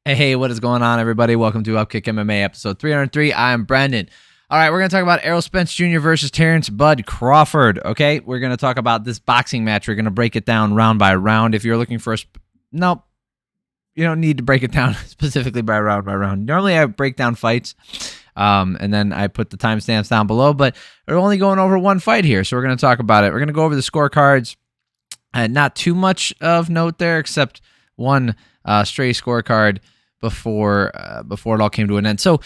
Hey, what is going on, everybody? Welcome to Upkick MMA episode 303. I'm Brendan. All right, we're going to talk about Errol Spence Jr. versus Terence Bud Crawford, okay? We're going to talk about this boxing match. We're going to break it down round by round. If you're looking for nope, you don't need to break it down specifically by round. Normally, I break down fights, and then I put the timestamps down below, but we're only going over one fight here, so we're going to talk about it. We're going to go over the scorecards. Not too much of note there, except one stray scorecard before it all came to an end. So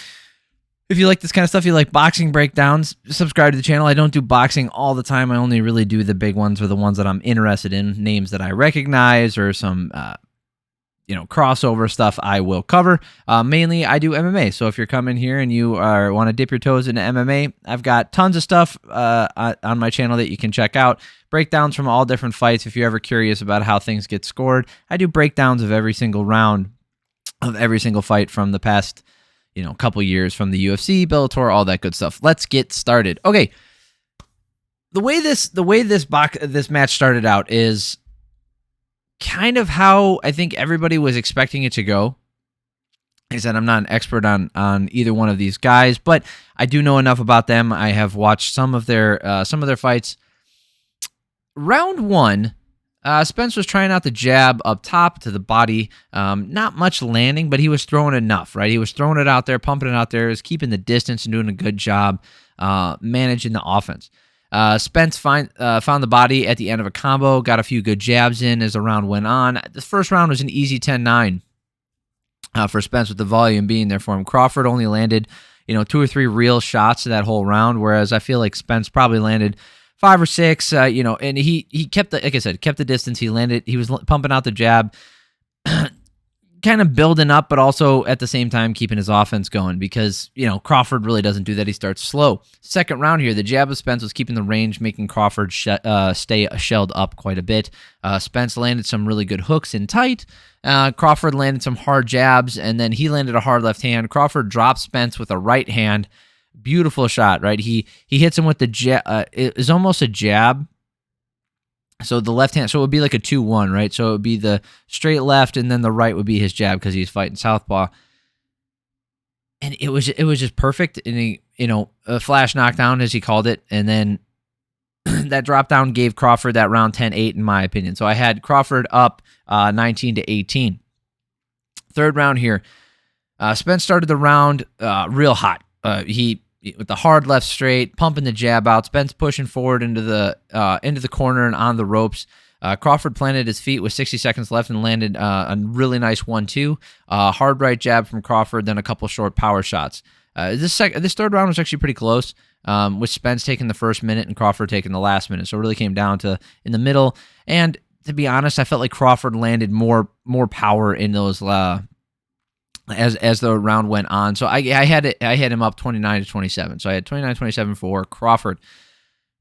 if you like this kind of stuff, you like boxing breakdowns, subscribe to the channel. I don't do boxing all the time. I only really do the big ones or the ones that I'm interested in, names that I recognize or some crossover stuff I will cover. Mainly I do MMA. So if you're coming here and you want to dip your toes into MMA, I've got tons of stuff on my channel that you can check out. Breakdowns from all different fights. If you're ever curious about how things get scored, I do breakdowns of every single round of every single fight from the past, couple years from the UFC, Bellator, all that good stuff. Let's get started. Okay. The way this match started out is kind of how I think everybody was expecting it to go. Like I said, I'm not an expert on either one of these guys, but I do know enough about them. I have watched some of their fights. Round one, Spence was trying out the jab up top to the body. Not much landing, but he was throwing enough, right? He was throwing it out there, pumping it out there, was keeping the distance and doing a good job managing the offense. Spence found the body at the end of a combo, got a few good jabs in as the round went on. The first round was an easy 10-9 for Spence, with the volume being there for him. Crawford only landed, 2 or 3 real shots to that whole round, whereas I feel like Spence probably landed 5 or 6, and he kept the, like I said, kept the distance. He was pumping out the jab, kind of building up, but also at the same time keeping his offense going because, Crawford really doesn't do that. He starts slow. Second round here, the jab of Spence was keeping the range, making Crawford stay shelled up quite a bit. Spence landed some really good hooks in tight. Crawford landed some hard jabs, and then he landed a hard left hand. Crawford dropped Spence with a right hand. Beautiful shot, right? He hits him with the jab. It is almost a jab. So the left hand, so it would be like a 2-1, right? So it would be the straight left, and then the right would be his jab because he's fighting southpaw. And it was just perfect. And he, a flash knockdown as he called it, and then that drop down gave Crawford that round 10-8 in my opinion. So I had Crawford up 19-18. Third round here, Spence started the round real hot. He with the hard left straight, pumping the jab out. Spence pushing forward into the corner and on the ropes. Crawford planted his feet with 60 seconds left and landed a really nice 1-2. Hard right jab from Crawford, then a couple short power shots. This third round was actually pretty close, with Spence taking the first minute and Crawford taking the last minute. So it really came down to in the middle. And to be honest, I felt like Crawford landed more power in those as the round went on. So I had him up 29-27. So I had 29-27 for Crawford.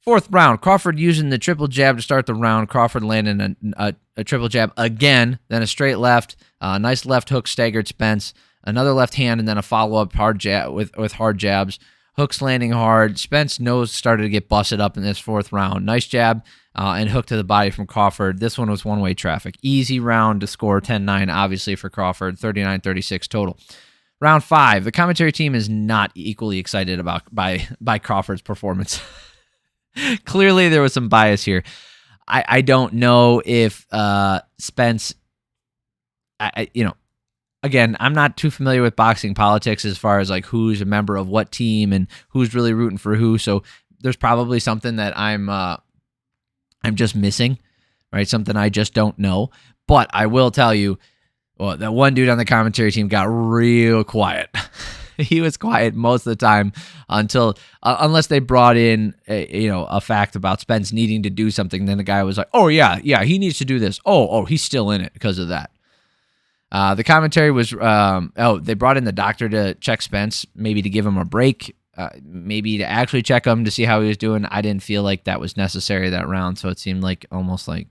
Fourth round, Crawford using the triple jab to start the round. Crawford landing a triple jab again, then a straight left, nice left hook staggered Spence, another left hand, and then a follow-up hard jab with hard jabs. Hooks landing hard. Spence nose started to get busted up in this fourth round. Nice jab and hook to the body from Crawford. This one was one-way traffic. Easy round to score 10-9, obviously, for Crawford. 39-36 total. Round 5. The commentary team is not equally excited by Crawford's performance. Clearly, there was some bias here. I don't know if Spence, again, I'm not too familiar with boxing politics as far as like who's a member of what team and who's really rooting for who. So there's probably something that I'm just missing, right? Something I just don't know. But I will tell you, that one dude on the commentary team got real quiet. He was quiet most of the time unless they brought in a fact about Spence needing to do something. Then the guy was like, "Oh yeah, he needs to do this. Oh, he's still in it because of that." The commentary was, they brought in the doctor to check Spence, maybe to give him a break, maybe to actually check him to see how he was doing. I didn't feel like that was necessary that round, so it seemed like almost like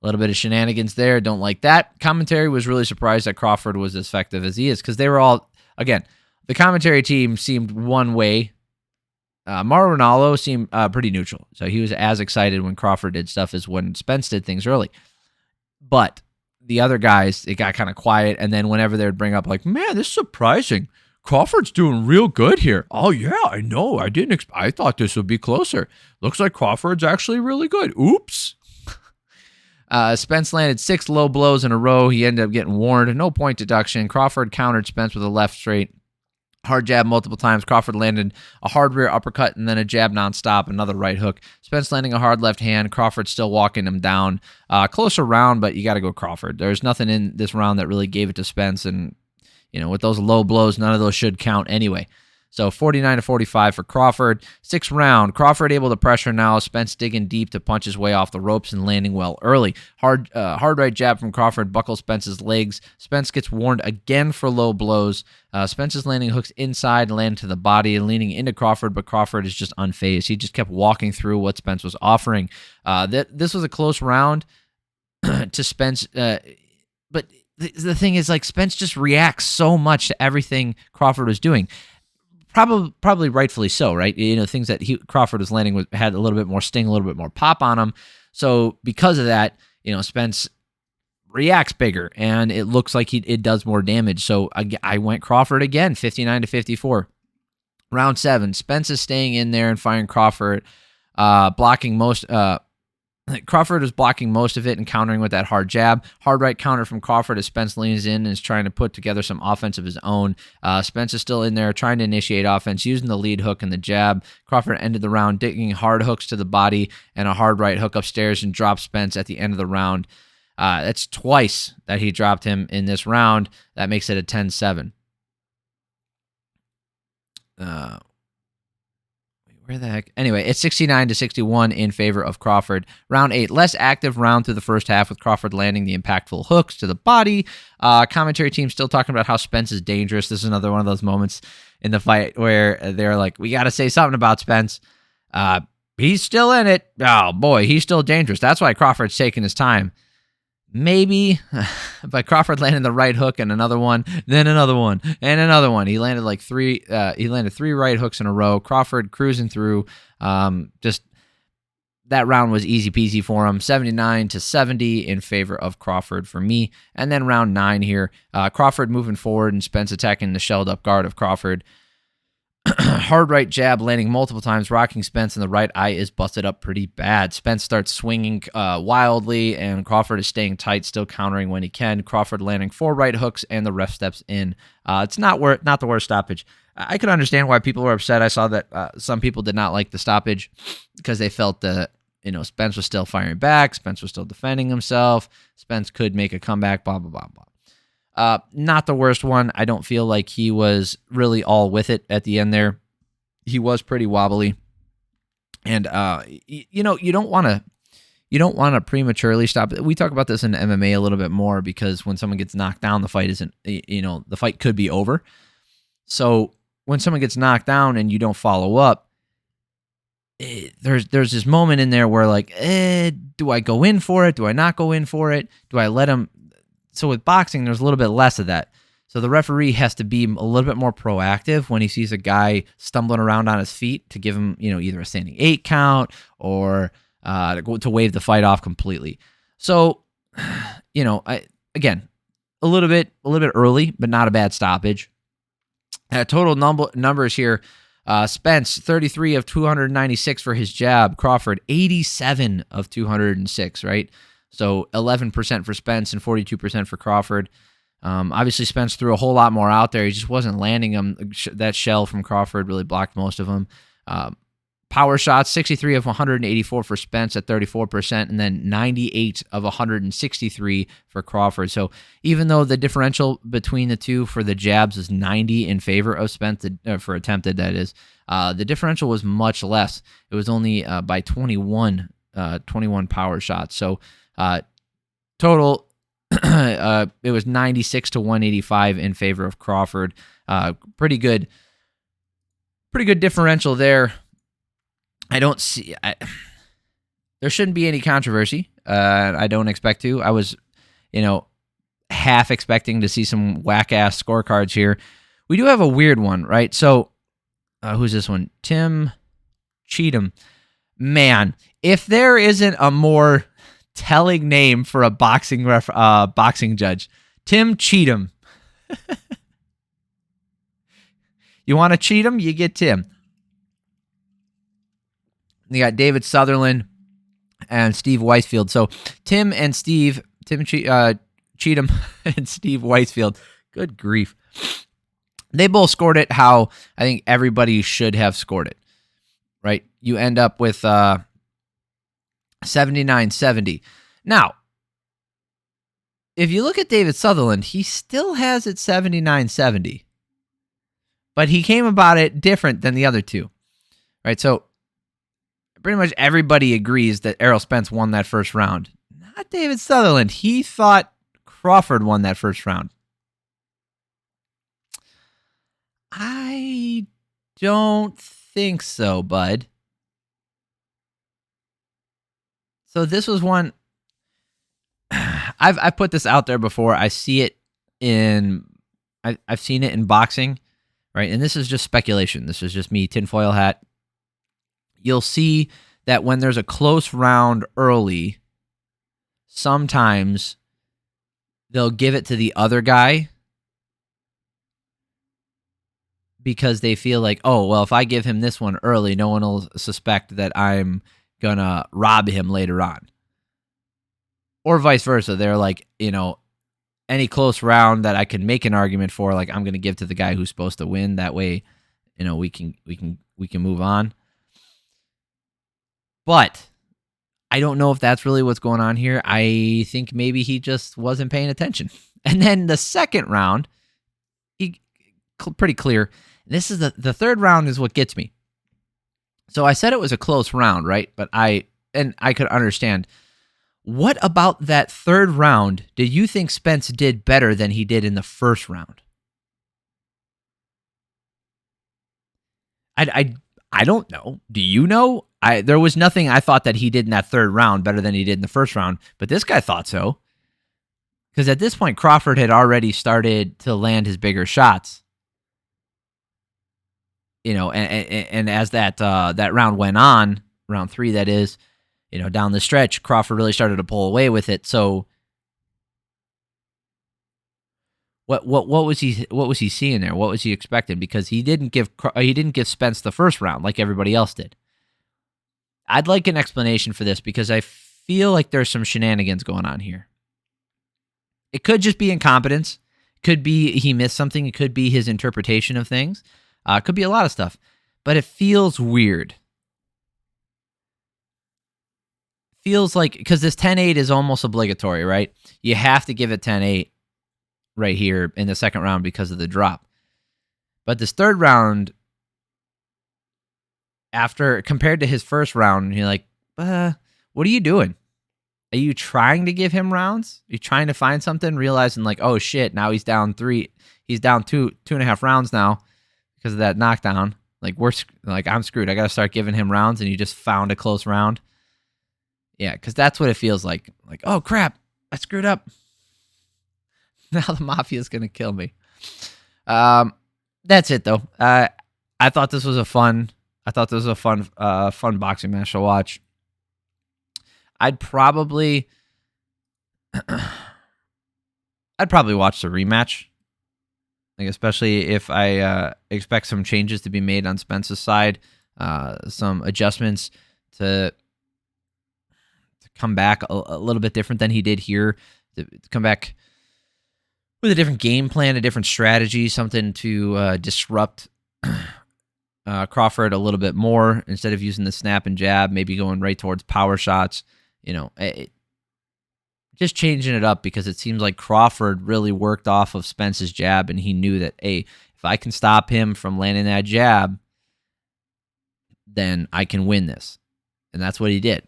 a little bit of shenanigans there. Don't like that. Commentary was really surprised that Crawford was as effective as he is because they were all, again, the commentary team seemed one way. Mauro Ranallo seemed pretty neutral, so he was as excited when Crawford did stuff as when Spence did things early. But the other guys, it got kind of quiet. And then whenever they would bring up like, man, this is surprising. Crawford's doing real good here. Oh yeah, I know. I thought this would be closer. Looks like Crawford's actually really good. Oops. Spence landed 6 low blows in a row. He ended up getting warned. No point deduction. Crawford countered Spence with a left straight. Hard jab multiple times. Crawford landed a hard rear uppercut and then a jab nonstop, another right hook. Spence landing a hard left hand. Crawford still walking him down. Closer round, but you got to go Crawford. There's nothing in this round that really gave it to Spence, and with those low blows, none of those should count anyway. So 49-45 for Crawford. 6th round, Crawford able to pressure now. Spence digging deep to punch his way off the ropes and landing well early. Hard right jab from Crawford buckles Spence's legs. Spence gets warned again for low blows. Spence is landing hooks inside and landing to the body and leaning into Crawford, but Crawford is just unfazed. He just kept walking through what Spence was offering. This was a close round to Spence, but the thing is, like, Spence just reacts so much to everything Crawford was doing. Probably rightfully so, right? Things that Crawford was landing had a little bit more sting, a little bit more pop on him. So because of that, Spence reacts bigger, and it looks like it does more damage. So I went Crawford again, 59-54. Round 7, Spence is staying in there and firing Crawford, blocking most. Crawford is blocking most of it and countering with that hard jab. Hard right counter from Crawford as Spence leans in and is trying to put together some offense of his own. Spence is still in there trying to initiate offense using the lead hook and the jab. Crawford ended the round digging hard hooks to the body and a hard right hook upstairs and dropped Spence at the end of the round. That's twice that he dropped him in this round. That makes it a 10-7. Where the heck? Anyway, it's 69-61 in favor of Crawford. Round 8, less active round through the first half with Crawford landing the impactful hooks to the body. Commentary team still talking about how Spence is dangerous. This is another one of those moments in the fight where they're like, we got to say something about Spence. He's still in it. Oh, boy, he's still dangerous. That's why Crawford's taking his time. Maybe, but Crawford landed the right hook and another one, then another one, and another one. He landed like 3 right hooks in a row. Crawford cruising through. Just that round was easy peasy for him. 79-70 in favor of Crawford for me. And then round 9 here, Crawford moving forward and Spence attacking the shelled up guard of Crawford. Hard right jab landing multiple times, rocking Spence, and the right eye is busted up pretty bad. Spence starts swinging wildly, and Crawford is staying tight, still countering when he can. Crawford landing 4 right hooks, and the ref steps in. It's not the worst stoppage. I could understand why people were upset. I saw that some people did not like the stoppage because they felt that Spence was still firing back, Spence was still defending himself, Spence could make a comeback, blah, blah, blah, blah. Not the worst one. I don't feel like he was really all with it at the end there. He was pretty wobbly. And you don't want to prematurely stop it. We talk about this in MMA a little bit more because when someone gets knocked down, the fight isn't, the fight could be over. So when someone gets knocked down and you don't follow up, there's this moment in there where like, do I go in for it? Do I not go in for it? Do I let him? So with boxing, there's a little bit less of that. So the referee has to be a little bit more proactive when he sees a guy stumbling around on his feet to give him, either a standing 8 count or to wave the fight off completely. So, again, a little bit early, but not a bad stoppage. Total numbers here. Spence, 33 of 296 for his jab. Crawford, 87 of 206, right? So 11% for Spence and 42% for Crawford. Obviously, Spence threw a whole lot more out there. He just wasn't landing them. That shell from Crawford really blocked most of them. Power shots, 63 of 184 for Spence at 34%, and then 98 of 163 for Crawford. So even though the differential between the two for the jabs is 90 in favor of Spence, for attempted, that is, the differential was much less. It was only by 21 power shots. So total, it was 96 to 185 in favor of Crawford. Pretty good differential there. I don't see. There shouldn't be any controversy. I don't expect to. I was, half expecting to see some whack ass scorecards here. We do have a weird one, right? So, who's this one? Tim Cheatham. Man, if there isn't a more telling name for a boxing judge. Tim Cheatham. You want to cheat him? You get Tim. You got David Sutherland and Steve Weisfield. So Tim Cheatham and Steve Weisfield. Good grief. They both scored it how I think everybody should have scored it, right? You end up with 79-70. Now, if you look at David Sutherland, he still has it 79-70. But he came about it different than the other two, right? So pretty much everybody agrees that Errol Spence won that first round. Not David Sutherland. He thought Crawford won that first round. I don't think so, bud. So this was one. I've put this out there before. I see it in. I've seen it in boxing, right? And this is just speculation. This is just me, tinfoil hat. You'll see that when there's a close round early, sometimes they'll give it to the other guy because they feel like, oh, well, if I give him this one early, no one will suspect that I'm going to rob him later on. Or vice versa. They're like, any close round that I can make an argument for, like I'm going to give to the guy who's supposed to win. That way, we can move on. But I don't know if that's really what's going on here. I think maybe he just wasn't paying attention. And then the second round, pretty clear. This is the third round is what gets me. So I said it was a close round, right? But I could understand. What about that third round did you think Spence did better than he did in the first round? I don't know. Do you know? There was nothing I thought that he did in that third round better than he did in the first round, but this guy thought so. Because at this point, Crawford had already started to land his bigger shots. And as that round went on, round 3 that is, down the stretch, Crawford really started to pull away with it. So what was he seeing there? What was he expecting? Because he didn't give Spence the first round like everybody else did. I'd like an explanation for this because I feel like there's some shenanigans going on here. It could just be incompetence. It could be he missed something. It could be his interpretation of things. It could be a lot of stuff. But it feels weird. Feels like, because this 10-8 is almost obligatory, right? You have to give it 10-8 right here in the second round because of the drop. But this third round, compared to his first round, you're like, what are you doing? Are you trying to give him rounds? Are you trying to find something? Realizing like, oh shit, now he's down 3. He's down 2.5 rounds now because of that knockdown. Like I'm screwed. I got to start giving him rounds, and you just found a close round. Yeah, because that's what it feels like. Like, oh crap, I screwed up. Now the Mafia's gonna kill me. That's it though. I thought this was a fun boxing match to watch. I'd probably watch the rematch. Like, especially if I expect some changes to be made on Spence's side, some adjustments to come back a little bit different than he did here, to come back with a different game plan, a different strategy, something to disrupt Crawford a little bit more. Instead of using the snap and jab, maybe going right towards power shots, just changing it up, because it seems like Crawford really worked off of Spence's jab, and he knew that, hey, if I can stop him from landing that jab, then I can win this. And that's what he did.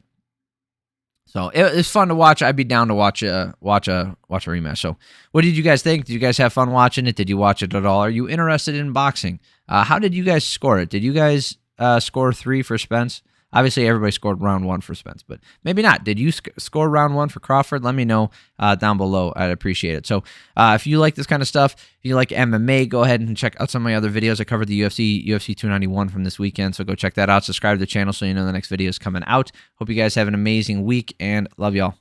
So it's fun to watch. I'd be down to watch a rematch. So what did you guys think? Did you guys have fun watching it? Did you watch it at all? Are you interested in boxing? How did you guys score it? Did you guys score 3 for Spence? Obviously, everybody scored round 1 for Spence, but maybe not. Did you score round 1 for Crawford? Let me know down below. I'd appreciate it. So if you like this kind of stuff, if you like MMA, go ahead and check out some of my other videos. I covered the UFC 291 from this weekend, so go check that out. Subscribe to the channel so you know the next video is coming out. Hope you guys have an amazing week, and love y'all.